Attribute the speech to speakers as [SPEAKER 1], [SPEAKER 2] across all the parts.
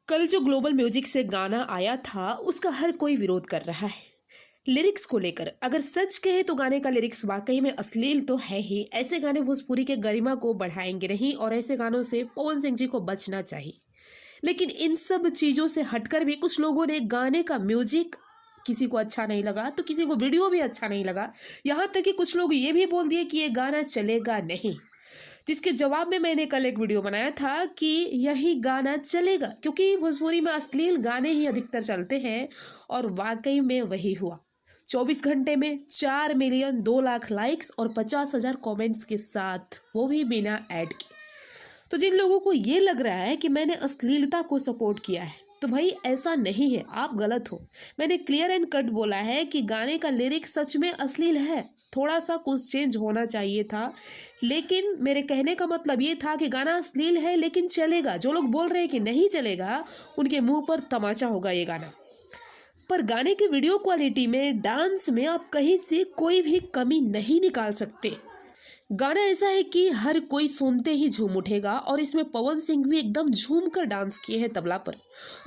[SPEAKER 1] कल जो global music से गाना आया था उसका हर कोई विरोध कर रहा है लिरिक्स को लेकर। अगर सच कहे तो गाने का लिरिक्स वाकई में अश्लील तो है ही। ऐसे गाने भोजपुरी के गरिमा को बढ़ाएंगे नहीं और ऐसे गानों से पवन सिंह जी को बचना चाहिए। लेकिन इन सब चीजों से हटकर भी कुछ लोगों ने गाने का म्यूजिक किसी को अच्छा नहीं लगा तो किसी को वीडियो भी अच्छा नहीं लगा। यहाँ तक कि कुछ लोग ये भी बोल दिए कि ये गाना चलेगा नहीं। जिसके जवाब में मैंने कल एक वीडियो बनाया था कि यही गाना चलेगा क्योंकि भोजपुरी में अश्लील गाने ही अधिकतर चलते हैं। और वाकई में वही हुआ। 24 घंटे में 4 मिलियन 2 लाख लाइक्स और 50,000 कमेंट्स के साथ, वो भी बिना ऐड के। तो जिन लोगों को ये लग रहा है कि मैंने अश्लीलता को सपोर्ट किया है तो भाई ऐसा नहीं है, आप गलत हो। मैंने क्लियर एंड कट बोला है कि गाने का लिरिक्स सच में अश्लील है, थोड़ा सा कुछ चेंज होना चाहिए था। लेकिन मेरे कहने का मतलब ये था कि गाना अश्लील है लेकिन चलेगा। जो लोग बोल रहे हैं कि नहीं चलेगा उनके मुंह पर तमाचा होगा ये गाना। पर गाने की वीडियो क्वालिटी में, डांस में आप कहीं से कोई भी कमी नहीं निकाल सकते। गाना ऐसा है कि हर कोई सुनते ही झूम उठेगा और इसमें पवन सिंह भी एकदम झूम कर डांस किए हैं तबला पर।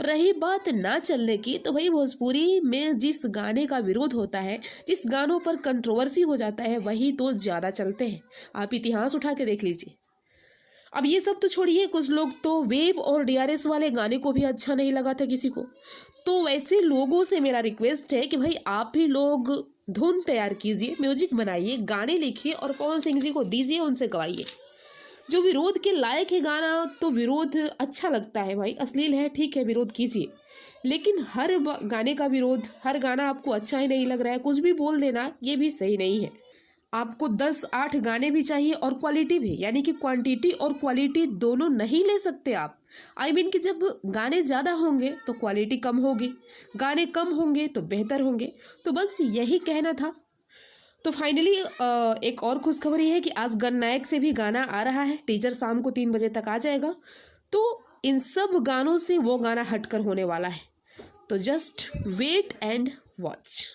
[SPEAKER 1] रही बात ना चलने की तो भाई भोजपुरी में जिस गाने का विरोध होता है, जिस गानों पर कंट्रोवर्सी हो जाता है, वही तो ज्यादा चलते हैं। आप इतिहास उठा के देख लीजिए। अब ये सब तो छोड़िए, कुछ लोग तो वेव और डीआरएस वाले गाने को भी अच्छा नहीं लगा था किसी को। तो वैसे लोगों से मेरा रिक्वेस्ट है कि भाई आप भी लोग धुन तैयार कीजिए, म्यूजिक बनाइए, गाने लिखिए और पवन सिंह जी को दीजिए, उनसे गवाइए। जो विरोध के लायक है गाना तो विरोध अच्छा लगता है भाई। अश्लील है ठीक है, विरोध कीजिए। लेकिन हर गाने का विरोध, हर गाना आपको अच्छा ही नहीं लग रहा है कुछ भी बोल देना, ये भी सही नहीं है। आपको 10-8 गाने भी चाहिए और क्वालिटी भी, यानी कि क्वांटिटी और क्वालिटी दोनों नहीं ले सकते आप। आई मीन कि जब गाने ज़्यादा होंगे तो क्वालिटी कम होगी, गाने कम होंगे तो बेहतर होंगे। तो बस यही कहना था। तो फाइनली एक और खुशखबरी है कि आज गणनायक से भी गाना आ रहा है। टीजर शाम को 3 बजे तक आ जाएगा। तो इन सब गानों से वो गाना हटकर होने वाला है। तो जस्ट वेट एंड वॉच।